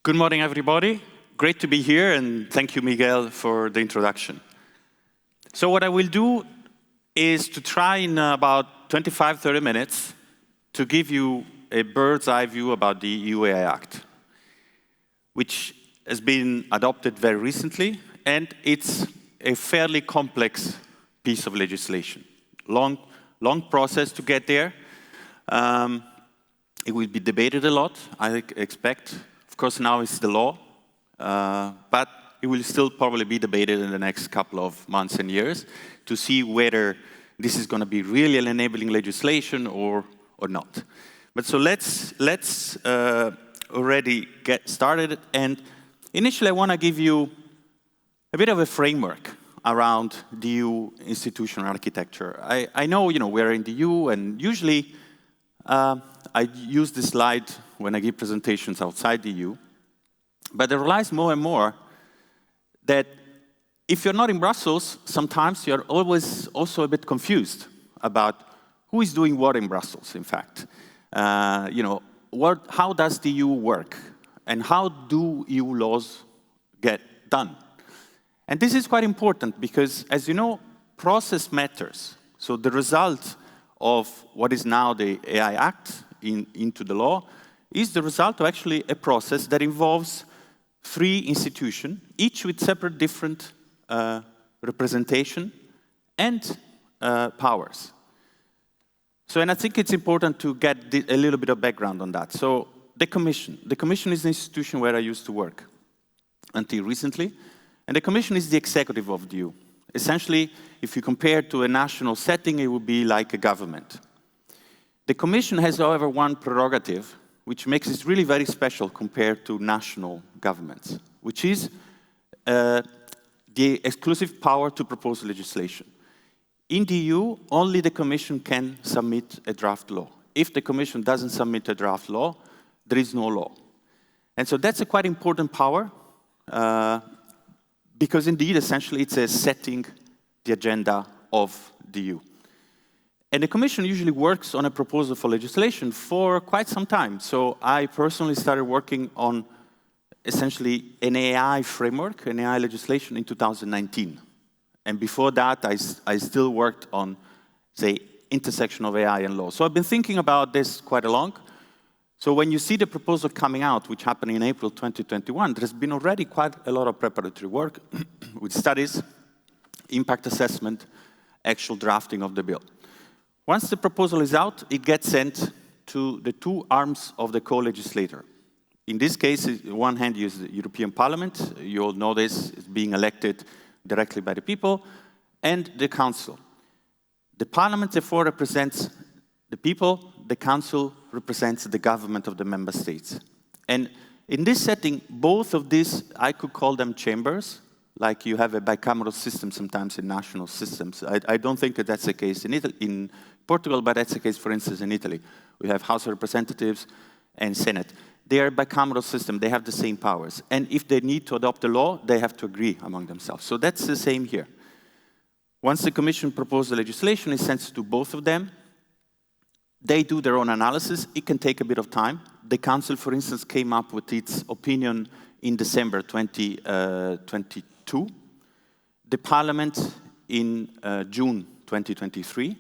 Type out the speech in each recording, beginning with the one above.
Good morning, everybody. Great to be here, and thank you, Miguel, for the introduction. So what I will do is to try in about 25-30 minutes to give you a bird's eye view about the EU AI Act, which has been adopted very recently, and it's a fairly complex piece of legislation. Long process to get there. It will be debated a lot, I expect. Of course, now it's the law, but it will still probably be debated in the next couple of months and years to see whether this is going to be really an enabling legislation or not. But so let's already get started. And initially, I want to give you a bit of a framework around the EU institutional architecture. I know, we're in the EU, and usually I use this slide when I give presentations outside the EU, but I realize more and more that if you're not in Brussels, sometimes you're always also a bit confused about who is doing what in Brussels, in fact. How does the EU work? And how do EU laws get done? And this is quite important because, as you know, process matters. So the result of what is now the AI Act into the law is the result of actually a process that involves 3 institutions, each with separate different representation and powers. So, and I think it's important to get a little bit of background on that. So, the Commission is the institution where I used to work until recently, and the Commission is the executive of the EU. Essentially, if you compare to a national setting, it would be like a government. The Commission has, however, one prerogative, which makes it really very special compared to national governments, which is the exclusive power to propose legislation. In the EU, only the Commission can submit a draft law. If the Commission doesn't submit a draft law, there is no law. And so that's a quite important power, because indeed, essentially, it's setting the agenda of the EU. And the Commission usually works on a proposal for legislation for quite some time. So I personally started working on essentially an AI framework, an AI legislation in 2019. And before that, I still worked on, say, intersection of AI and law. So I've been thinking about this quite a long. So when you see the proposal coming out, which happened in April 2021, there's been already quite a lot of preparatory work with studies, impact assessment, actual drafting of the bill. Once the proposal is out, it gets sent to the 2 arms of the co-legislator. In this case, on one hand, you use the European Parliament. You all know this, it's being elected directly by the people, and the Council. The Parliament, therefore, represents the people. The Council represents the government of the member states. And in this setting, both of these, I could call them chambers, like you have a bicameral system sometimes in national systems. I don't think that that's the case in Portugal, but that's the case, for instance, in Italy. We have House of Representatives and Senate. They are a bicameral system. They have the same powers. And if they need to adopt a law, they have to agree among themselves. So that's the same here. Once the Commission proposes the legislation, it's sent to both of them. They do their own analysis. It can take a bit of time. The Council, for instance, came up with its opinion in December 2022. The Parliament in June 2023.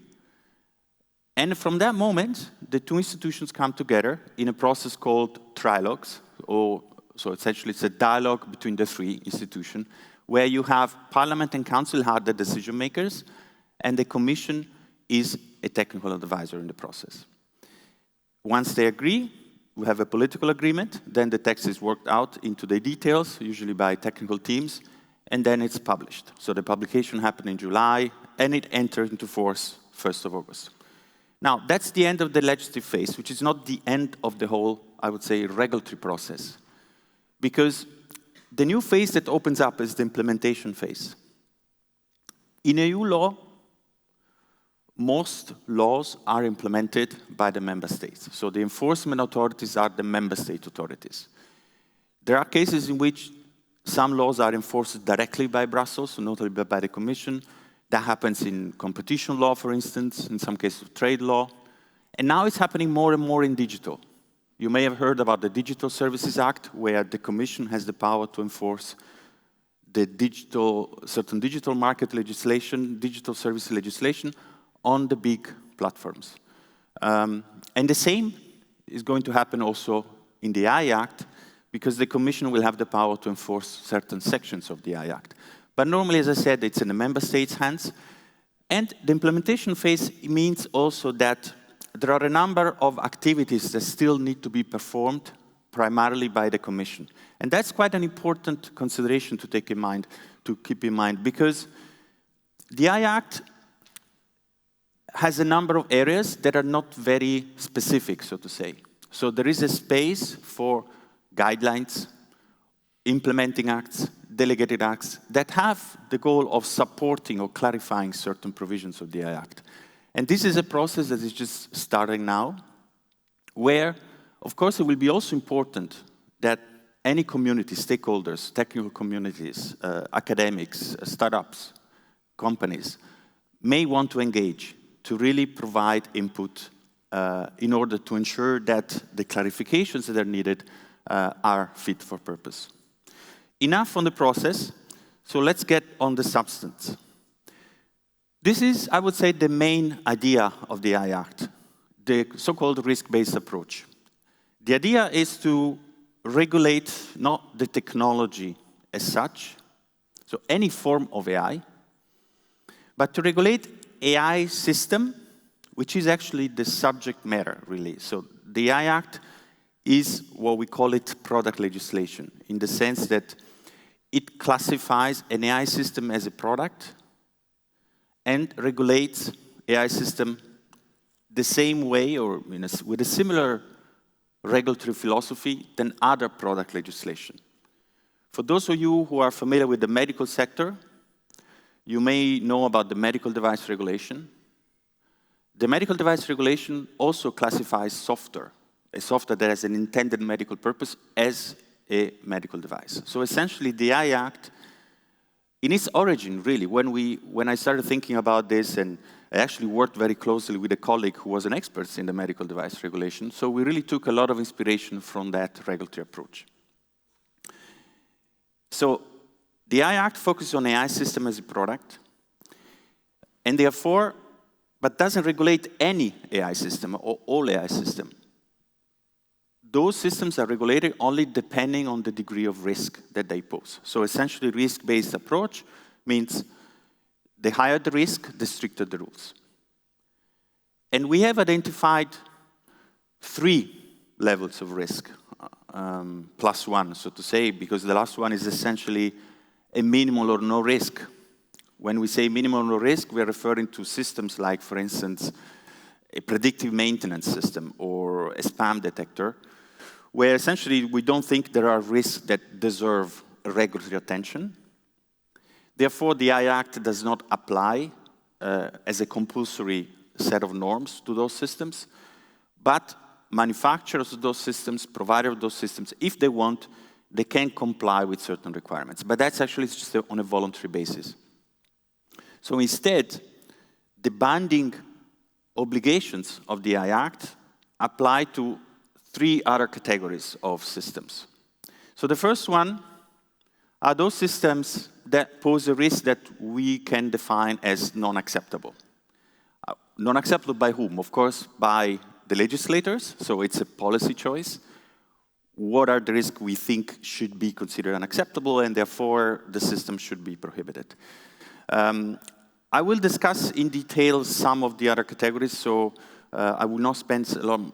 And from that moment, the 2 institutions come together in a process called trilogues, so essentially it's a dialogue between the 3 institutions, where you have Parliament and Council are the decision makers, and the Commission is a technical advisor in the process. Once they agree, we have a political agreement, then the text is worked out into the details, usually by technical teams, and then it's published. So the publication happened in July, and it entered into force 1st of August. Now, that's the end of the legislative phase, which is not the end of the whole, I would say, regulatory process. Because the new phase that opens up is the implementation phase. In EU law, most laws are implemented by the member states. So the enforcement authorities are the member state authorities. There are cases in which some laws are enforced directly by Brussels, so notably by the Commission. That happens in competition law, for instance, in some cases of trade law. And now it's happening more and more in digital. You may have heard about the Digital Services Act, where the Commission has the power to enforce the certain digital market legislation, digital service legislation on the big platforms. And the same is going to happen also in the AI Act, because the Commission will have the power to enforce certain sections of the AI Act. But normally, as I said, it's in the member states' hands. And the implementation phase means also that there are a number of activities that still need to be performed primarily by the Commission. And that's quite an important consideration to keep in mind, because the AI Act has a number of areas that are not very specific, so to say. So there is a space for guidelines, implementing acts, delegated acts that have the goal of supporting or clarifying certain provisions of the AI Act. And this is a process that is just starting now, where, of course, it will be also important that any community, stakeholders, technical communities, academics, startups, companies, may want to engage to really provide input in order to ensure that the clarifications that are needed are fit for purpose. Enough on the process, so let's get on the substance. This is, I would say, the main idea of the AI Act, the so-called risk-based approach. The idea is to regulate not the technology as such, so any form of AI, but to regulate AI system, which is actually the subject matter, really. So the AI Act is what we call it product legislation, in the sense that it classifies an AI system as a product and regulates AI system the same way or with a similar regulatory philosophy than other product legislation. For those of you who are familiar with the medical sector, you may know about the medical device regulation. The medical device regulation also classifies software, a software that has an intended medical purpose, as a medical device. So essentially, the AI Act, in its origin, really, when I started thinking about this, and I actually worked very closely with a colleague who was an expert in the medical device regulation, so we really took a lot of inspiration from that regulatory approach. So the AI Act focuses on AI system as a product, and therefore, but doesn't regulate any AI system or all AI system. Those systems are regulated only depending on the degree of risk that they pose. So essentially, risk-based approach means the higher the risk, the stricter the rules. And we have identified 3 levels of risk, plus 1, so to say, because the last one is essentially a minimal or no risk. When we say minimal or no risk, we are referring to systems like, for instance, a predictive maintenance system or a spam detector, where essentially we don't think there are risks that deserve regulatory attention. Therefore, the AI Act does not apply as a compulsory set of norms to those systems, but manufacturers of those systems, providers of those systems, if they want, they can comply with certain requirements. But that's actually just on a voluntary basis. So instead, the binding obligations of the AI Act apply to 3 other categories of systems. So the first one are those systems that pose a risk that we can define as non-acceptable. Non-acceptable by whom? Of course, by the legislators, so it's a policy choice. What are the risks we think should be considered unacceptable, and therefore the system should be prohibited? I will discuss in detail some of the other categories, so I will not spend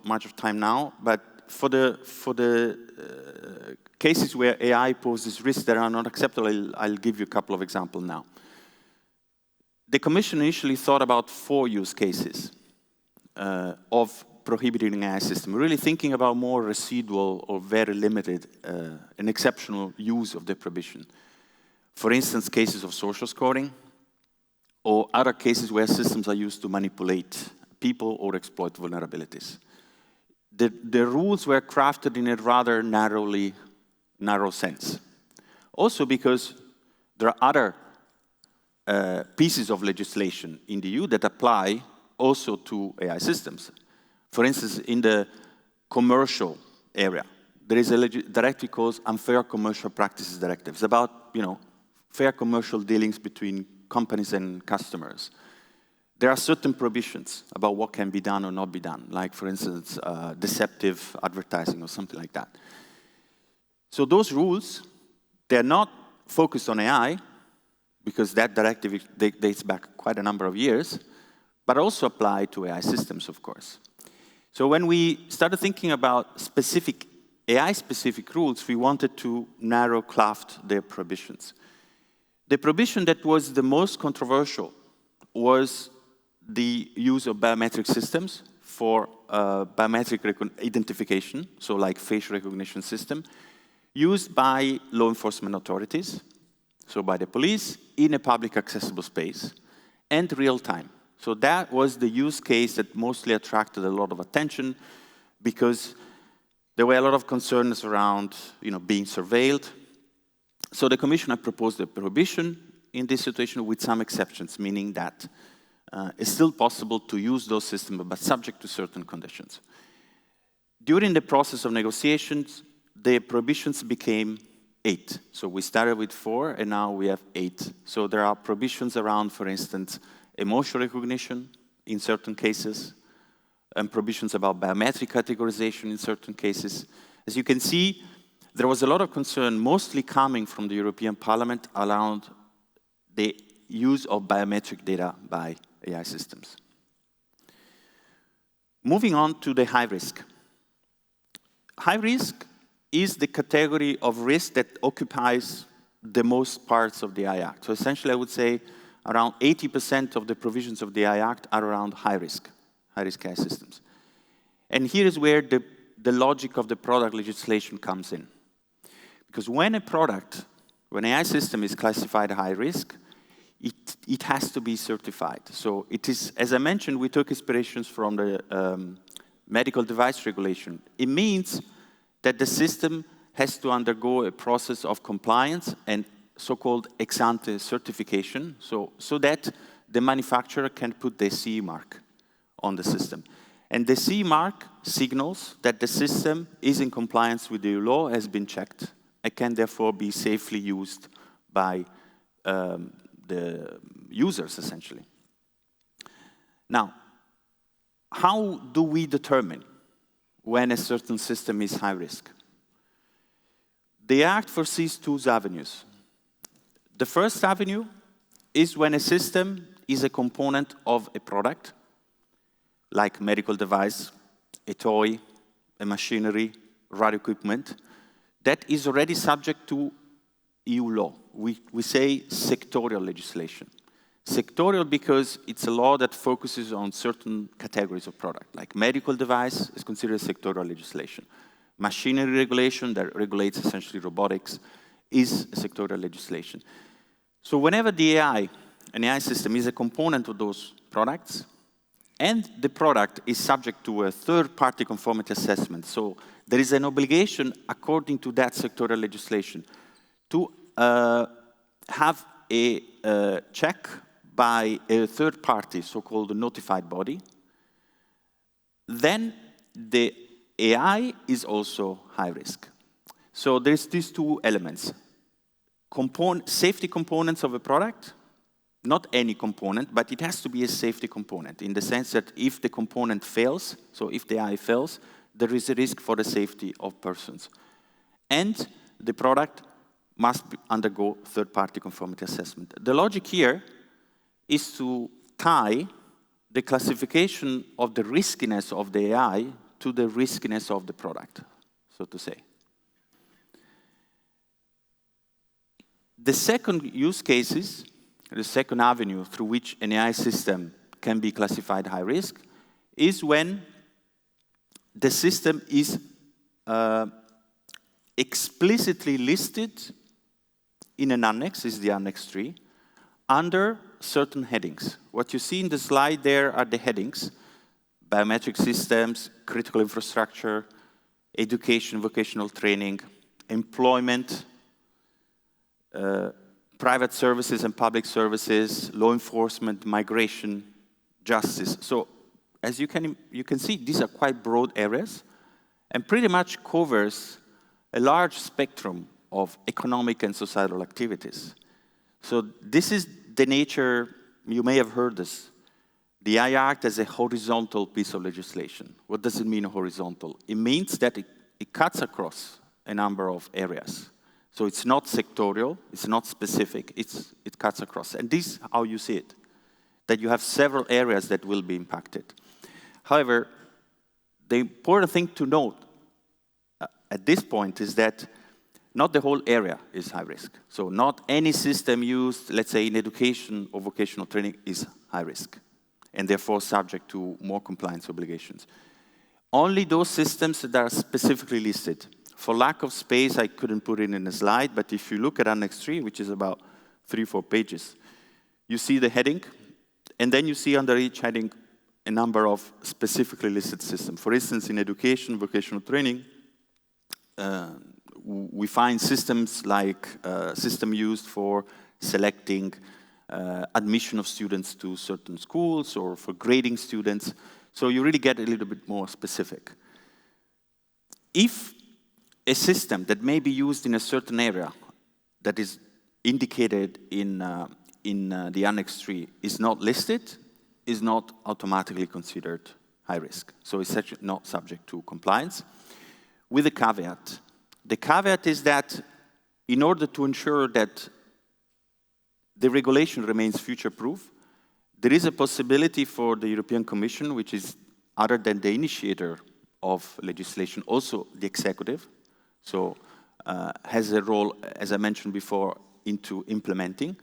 much of time now, but for the cases where AI poses risks that are not acceptable, I'll give you a couple of examples now. The Commission initially thought about 4 use cases of prohibiting an AI system, really thinking about more residual or very limited and exceptional use of the prohibition. For instance, cases of social scoring, or other cases where systems are used to manipulate people or exploit vulnerabilities. The rules were crafted in a rather narrow sense. Also because there are other pieces of legislation in the EU that apply also to AI systems. For instance, in the commercial area. There is a directive called Unfair Commercial Practices Directive. It's about, fair commercial dealings between companies and customers. There are certain prohibitions about what can be done or not be done, like, for instance, deceptive advertising or something like that. So those rules, they're not focused on AI, because that directive dates back quite a number of years, but also apply to AI systems, of course. So when we started thinking about AI-specific rules, we wanted to narrow craft their prohibitions. The prohibition that was the most controversial was the use of biometric systems for biometric identification, so like facial recognition system, used by law enforcement authorities, so by the police, in a public accessible space, and real time. So that was the use case that mostly attracted a lot of attention, because there were a lot of concerns around being surveilled. So the Commission had proposed a prohibition in this situation with some exceptions, meaning that it's still possible to use those systems, but subject to certain conditions. During the process of negotiations, the prohibitions became 8. So we started with 4, and now we have 8. So there are prohibitions around, for instance, emotional recognition in certain cases, and prohibitions about biometric categorization in certain cases. As you can see, there was a lot of concern, mostly coming from the European Parliament, around the use of biometric data by AI systems. Moving on to the high risk. High risk is the category of risk that occupies the most parts of the AI Act. So essentially, I would say around 80% of the provisions of the AI Act are around high-risk AI systems. And here is where the logic of the product legislation comes in. Because when an AI system is classified high risk, it has to be certified. So it is, as I mentioned, we took inspirations from the medical device regulation. It means that the system has to undergo a process of compliance and so-called ex-ante certification, so that the manufacturer can put the CE mark on the system. And the CE mark signals that the system is in compliance with the law, has been checked, and can therefore be safely used by the users, essentially. Now, how do we determine when a certain system is high risk? The Act foresees 2 avenues. The first avenue is when a system is a component of a product, like medical device, a toy, a machinery, radio equipment, that is already subject to EU law. We say sectorial legislation. Sectorial because it's a law that focuses on certain categories of product, like medical device is considered sectorial legislation. Machinery regulation that regulates essentially robotics is a sectorial legislation. So whenever an AI system is a component of those products, and the product is subject to a third-party conformity assessment, so there is an obligation, according to that sectorial legislation, to have a check by a third party, so-called notified body, then the AI is also high risk. So there's these 2 elements. Safety components of a product, not any component, but it has to be a safety component, in the sense that if the component fails, so if the AI fails, there is a risk for the safety of persons. And the product must undergo third-party conformity assessment. The logic here is to tie the classification of the riskiness of the AI to the riskiness of the product, so to say. The second use cases, the second avenue through which an AI system can be classified high risk, is when the system is explicitly listed in an annex, is the Annex 3, under certain headings. What you see in the slide there are the headings: biometric systems, critical infrastructure, education, vocational training, employment, private services and public services, law enforcement, migration, justice. So as you can see, these are quite broad areas, and pretty much covers a large spectrum of economic and societal activities. So this is the nature, you may have heard this. The AI Act as a horizontal piece of legislation. What does it mean, horizontal? It means that it cuts across a number of areas. So it's not sectorial, it's not specific, it cuts across. And this is how you see it, that you have several areas that will be impacted. However, the important thing to note at this point is that not the whole area is high risk. So not any system used, let's say, in education or vocational training is high risk, and therefore subject to more compliance obligations. Only those systems that are specifically listed. For lack of space, I couldn't put it in a slide, but if you look at Annex 3, which is about 3-4 pages, you see the heading, and then you see under each heading a number of specifically listed systems. For instance, in education, vocational training, we find systems like system used for selecting admission of students to certain schools or for grading students. So you really get a little bit more specific. If a system that may be used in a certain area that is indicated in the Annex 3 is not listed, is not automatically considered high risk. So it's actually not subject to compliance, with a caveat. The caveat is that in order to ensure that the regulation remains future-proof, there is a possibility for the European Commission, which is, other than the initiator of legislation, also the executive, so has a role, as I mentioned before, into implementing,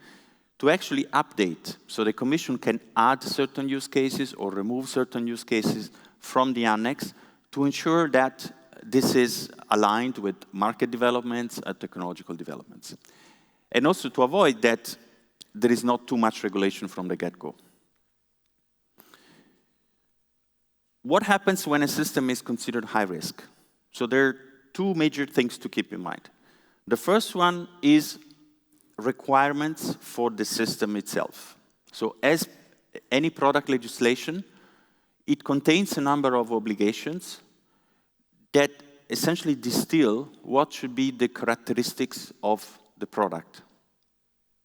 to actually update. So the Commission can add certain use cases or remove certain use cases from the annex to ensure that this is aligned with market developments and technological developments. And also to avoid that there is not too much regulation from the get-go. What happens when a system is considered high risk? So there are two major things to keep in mind. The first one is requirements for the system itself. So as any product legislation, it contains a number of obligations that essentially distill what should be the characteristics of the product.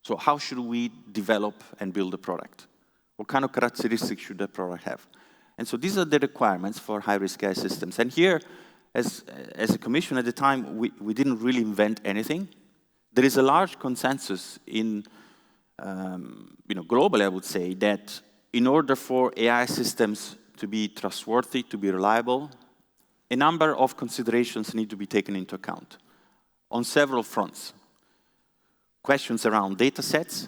So how should we develop and build a product? What kind of characteristics should the product have? And so these are the requirements for high-risk AI systems. And here, as a commission at the time, we didn't really invent anything. There is a large consensus in, globally, I would say, that in order for AI systems to be trustworthy, to be reliable, a number of considerations need to be taken into account on several fronts. Questions around data sets.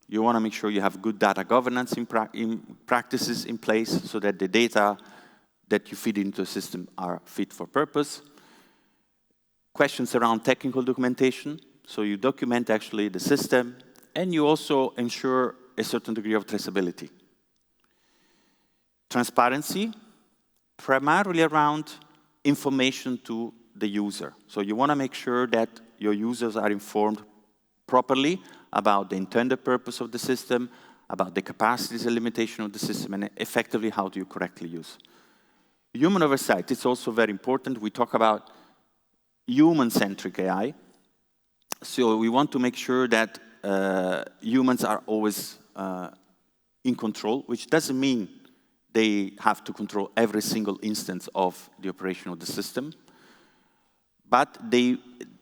You want to make sure you have good data governance practices in place so that the data that you feed into the system are fit for purpose. Questions around technical documentation. So you document actually the system, and you also ensure a certain degree of traceability. Transparency, primarily around information to the user. So you want to make sure that your users are informed properly about the intended purpose of the system, about the capacities and limitation of the system, and effectively how do you correctly use. Human oversight is also very important. We talk about human-centric AI. So we want to make sure that humans are always in control, which doesn't mean they have to control every single instance of the operation of the system. But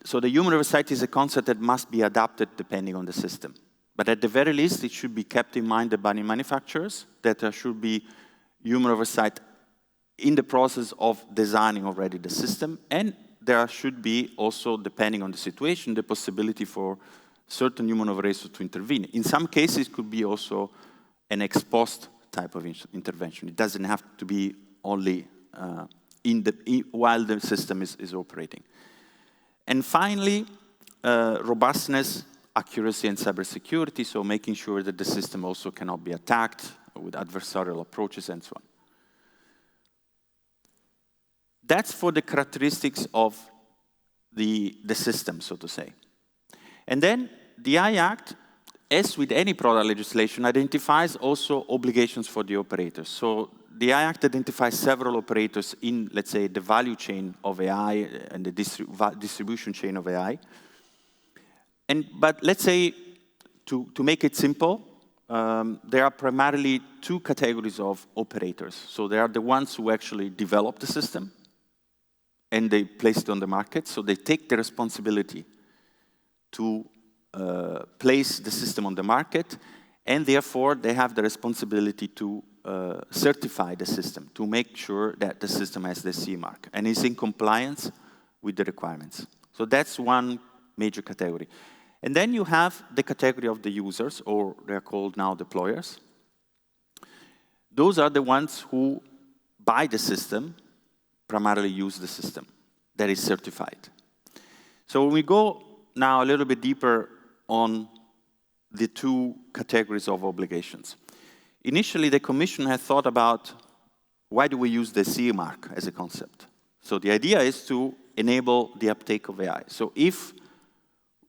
so the human oversight is a concept that must be adapted depending on the system. But at the very least, it should be kept in mind by manufacturers that there should be human oversight in the process of designing already the system. And there should be also, depending on the situation, the possibility for certain human oversight to intervene. In some cases, it could be also an ex post type of intervention. It doesn't have to be only while the system is operating. And finally, robustness, accuracy, and cybersecurity, so making sure that the system also cannot be attacked with adversarial approaches and so on. That's for the characteristics of the system, so to say. And then the AI Act, as with any product legislation, identifies also obligations for the operators. So the AI Act identifies several operators in, let's say, the value chain of AI and the distribution chain of AI. But let's say, to make it simple, there are primarily two categories of operators. So there are the ones who actually develop the system, and they place it on the market. So they take the responsibility to place the system on the market, and therefore they have the responsibility to certify the system, to make sure that the system has the CE mark and is in compliance with the requirements. So that's one major category. And then you have the category of the users, or they're called now deployers. Those are the ones who buy the system, primarily use the system that is certified. So when we go now a little bit deeper on the two categories of obligations. Initially, the Commission had thought about why do we use the CE mark as a concept. So the idea is to enable the uptake of AI. So if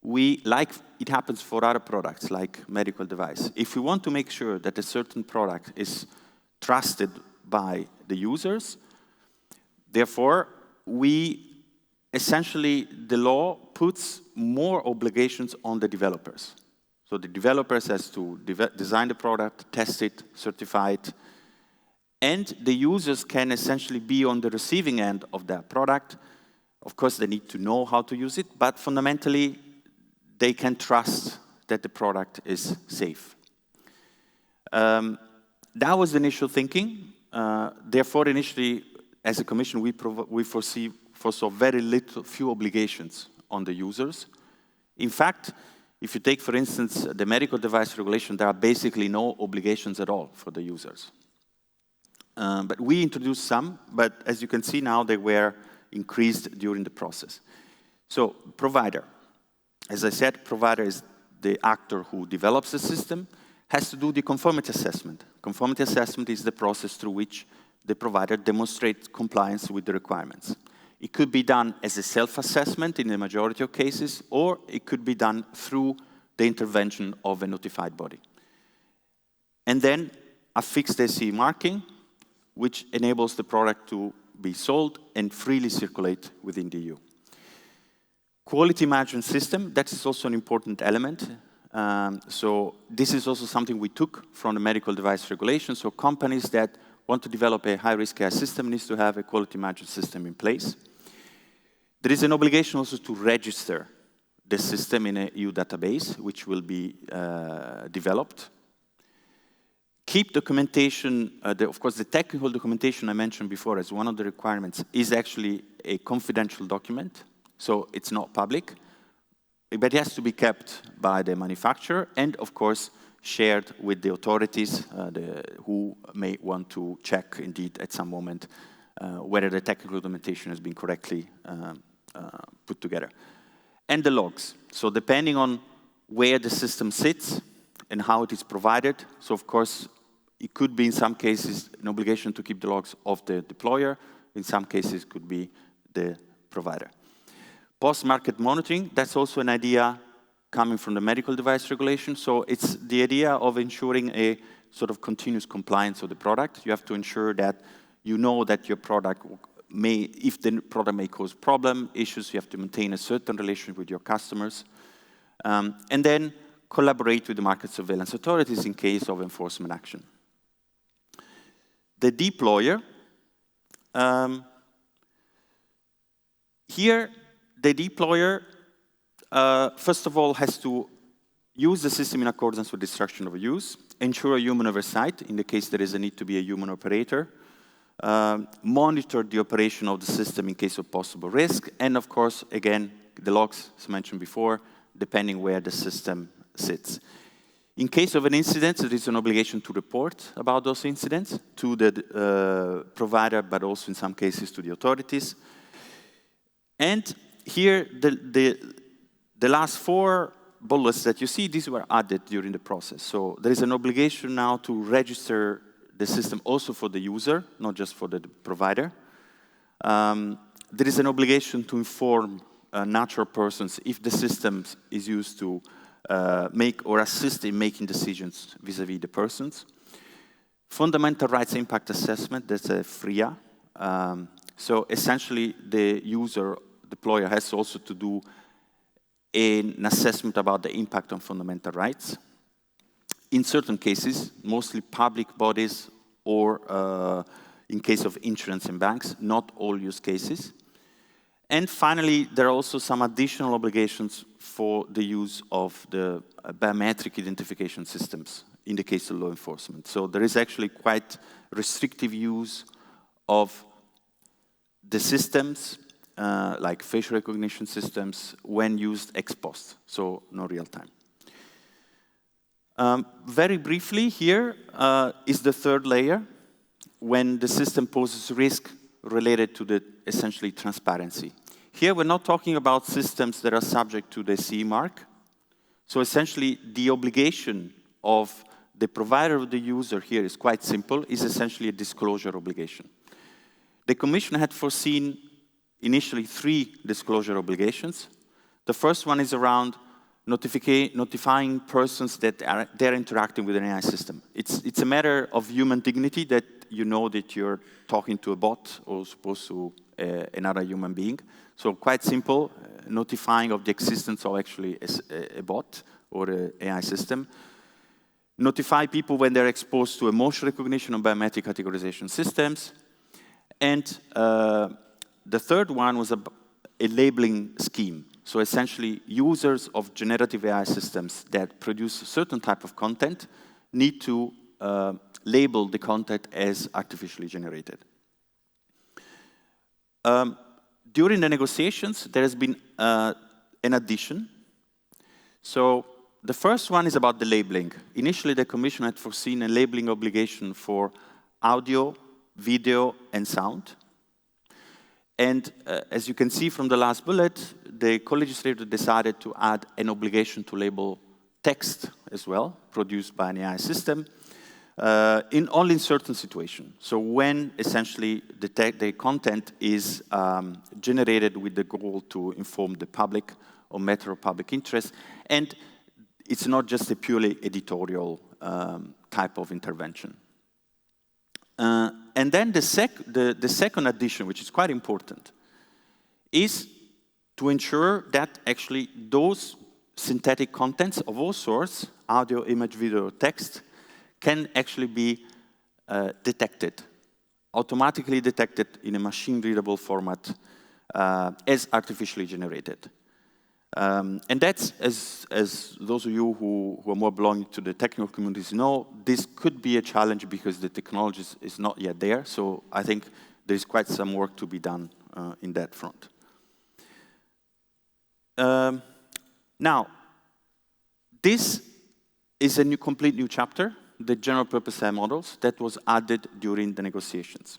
we, like it happens for other products, like medical device, if we want to make sure that a certain product is trusted by the users, therefore, essentially, the law puts more obligations on the developers. So the developers has to design the product, test it, certify it, and the users can essentially be on the receiving end of that product. Of course, they need to know how to use it, but fundamentally, they can trust that the product is safe. That was the initial thinking. Therefore, initially, as a Commission, we foresaw very few obligations on the users. In fact, if you take, for instance, the medical device regulation, there are basically no obligations at all for the users. But we introduced some, but as you can see now, they were increased during the process. So, provider. As I said, provider is the actor who develops the system, has to do the conformity assessment. Conformity assessment is the process through which the provider demonstrates compliance with the requirements. It could be done as a self-assessment in the majority of cases, or it could be done through the intervention of a notified body. And then a fixed SE marking, which enables the product to be sold and freely circulate within the EU. Quality management system, that is also an important element. So this is also something we took from the medical device regulation. So companies that want to develop a high-risk AI system needs to have a quality management system in place. There is an obligation also to register the system in an EU database, which will be developed. Keep documentation, of course, the technical documentation I mentioned before as one of the requirements is actually a confidential document, so it's not public, but it has to be kept by the manufacturer and, of course, shared with the authorities who may want to check, indeed, at some moment, whether the technical documentation has been correctly put together. And the logs. So depending on where the system sits and how it is provided, so of course, it could be in some cases an obligation to keep the logs of the deployer. In some cases, it could be the provider. Post-market monitoring, that's also an idea coming from the medical device regulation. So it's the idea of ensuring a sort of continuous compliance of the product. You have to ensure that you know that your product if the product may cause issues, you have to maintain a certain relationship with your customers. And then collaborate with the market surveillance authorities in case of enforcement action. The deployer, here, the deployer, first of all, has to use the system in accordance with the instruction of use, ensure human oversight in the case there is a need to be a human operator, monitor the operation of the system in case of possible risk, and of course, again, the logs, as mentioned before, depending where the system sits. In case of an incident, there is an obligation to report about those incidents to the provider, but also in some cases to the authorities. And here, the last 4 bullets that you see, these were added during the process. So there is an obligation now to register the system also for the user, not just for the provider. There is an obligation to inform natural persons if the system is used to make or assist in making decisions vis-à-vis the persons. Fundamental rights impact assessment, that's a FRIA. So essentially, the user deployer has also to do an assessment about the impact on fundamental rights. In certain cases, mostly public bodies or in case of insurance and banks, not all use cases. And finally, there are also some additional obligations for the use of the biometric identification systems in the case of law enforcement. So there is actually quite restrictive use of the systems, like facial recognition systems, when used ex post, so no real time. Very briefly here is the third layer, when the system poses risk related to the, essentially, transparency. Here we're not talking about systems that are subject to the CE mark. So essentially, the obligation of the provider of the user here is quite simple, is essentially a disclosure obligation. The Commission had foreseen initially 3 disclosure obligations. The first one is around notifying persons that they're interacting with an AI system. It's a matter of human dignity that you know that you're talking to a bot or supposed to another human being. So quite simple, notifying of the existence of actually a bot or an AI system. Notify people when they're exposed to emotion recognition or biometric categorization systems. And the third one was a labeling scheme. So essentially, users of generative AI systems that produce a certain type of content need to label the content as artificially generated. During the negotiations, there has been an addition. So the first one is about the labeling. Initially, the Commission had foreseen a labeling obligation for audio, video, and sound. And as you can see from the last bullet, the co-legislator decided to add an obligation to label text as well, produced by an AI system, only in certain situations. So when essentially the content is generated with the goal to inform the public or matter of public interest, and it's not just a purely editorial type of intervention. And then the second addition, which is quite important, is to ensure that actually those synthetic contents of all sorts, audio, image, video, text, can actually be detected, automatically detected in a machine-readable format as artificially generated. And that's, as those of you who are more belonging to the technical communities know, this could be a challenge because the technology is not yet there. So I think there's quite some work to be done in that front. Now, this is a complete new chapter, the general purpose AI models, that was added during the negotiations.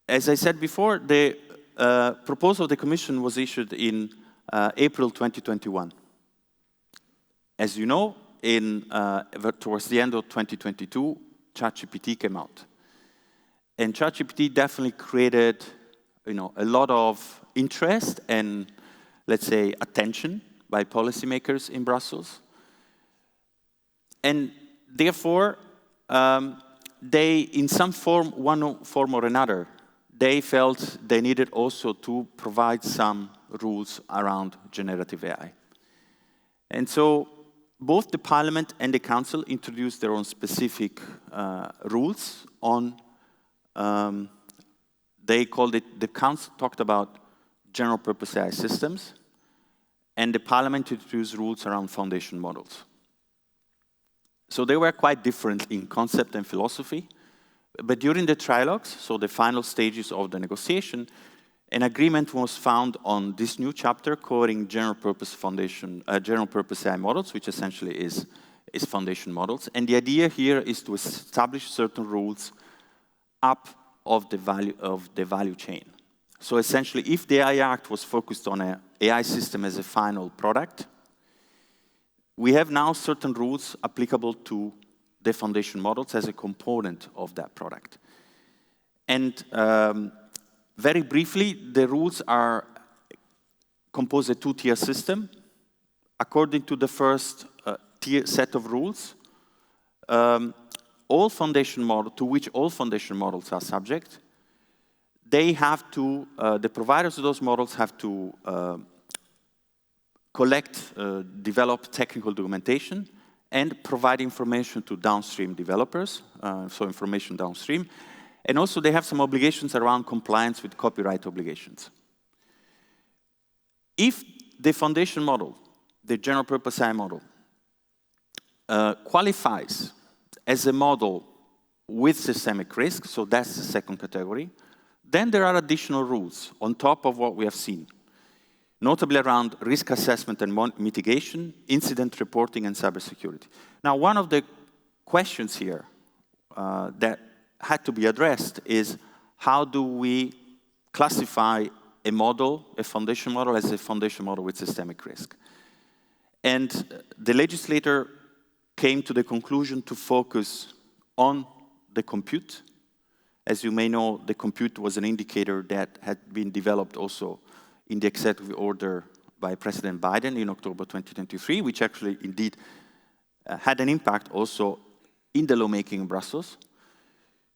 As I said before, the proposal of the Commission was issued in April 2021. As you know, towards the end of 2022, ChatGPT came out. And ChatGPT definitely created a lot of interest and, let's say, attention by policymakers in Brussels. And therefore, they, in some form, one form or another, they felt they needed also to provide some rules around generative AI. And so both the Parliament and the Council introduced their own specific rules on, they called it, the Council talked about general purpose AI systems, and the Parliament introduced rules around foundation models. So they were quite different in concept and philosophy. But during the trilogues, so the final stages of the negotiation, an agreement was found on this new chapter covering general purpose AI models, which essentially is foundation models. And the idea here is to establish certain rules up of the value chain. So essentially, if the AI Act was focused on an AI system as a final product, we have now certain rules applicable to the foundation models as a component of that product. And very briefly, the rules are composed a two-tier system. According to the first set of rules, all foundation model, to which all foundation models are subject, they have to, the providers of those models have to collect, develop technical documentation, and provide information to downstream developers, so information downstream. And also they have some obligations around compliance with copyright obligations. If the foundation model, the general purpose AI model, qualifies as a model with systemic risk, so that's the second category, then there are additional rules on top of what we have seen, notably around risk assessment and mitigation, incident reporting, and cybersecurity. Now, one of the questions here that had to be addressed is how do we classify a model, a foundation model, as a foundation model with systemic risk? And the legislator came to the conclusion to focus on the compute. As you may know, the compute was an indicator that had been developed also in the executive order by President Biden in October 2023, which actually indeed had an impact also in the lawmaking in Brussels.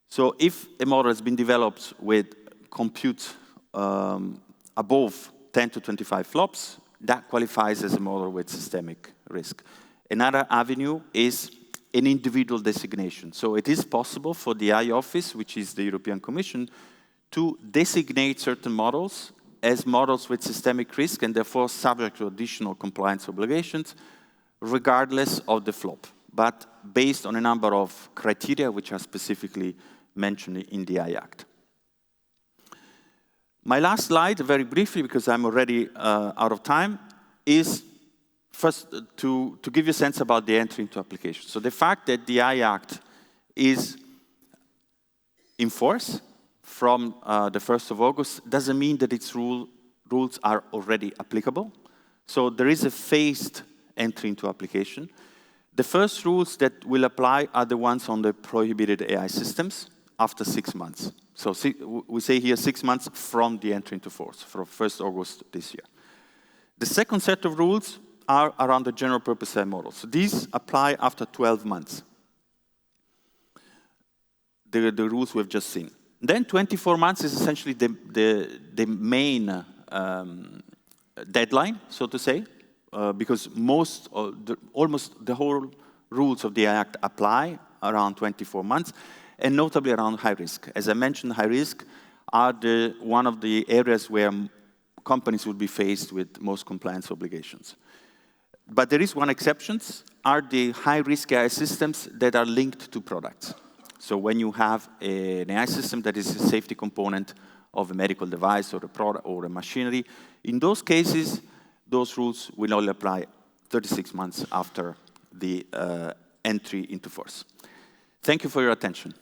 So if a model has been developed with compute above 10 to 25 flops, that qualifies as a model with systemic risk. Another avenue is an individual designation. So it is possible for the AI office, which is the European Commission, to designate certain models as models with systemic risk and therefore subject to additional compliance obligations, regardless of the flop, but based on a number of criteria which are specifically mentioned in the AI Act. My last slide, very briefly, because I'm already out of time, is first to give you a sense about the entry into application. So the fact that the AI Act is in force from the 1st of August doesn't mean that its rules are already applicable. So there is a phased entry into application. The first rules that will apply are the ones on the prohibited AI systems after 6 months. So we say here 6 months from the entry into force, from 1st August this year. The second set of rules are around the general purpose AI models. So these apply after 12 months. The rules we've just seen. Then 24 months is essentially the main deadline, so to say, because almost the whole rules of the AI Act apply around 24 months, and notably around high risk. As I mentioned, high risk are one of the areas where companies will be faced with most compliance obligations. But there is one exception, are the high-risk AI systems that are linked to products. So when you have an AI system that is a safety component of a medical device or a product or a machinery, in those cases, those rules will only apply 36 months after the entry into force. Thank you for your attention.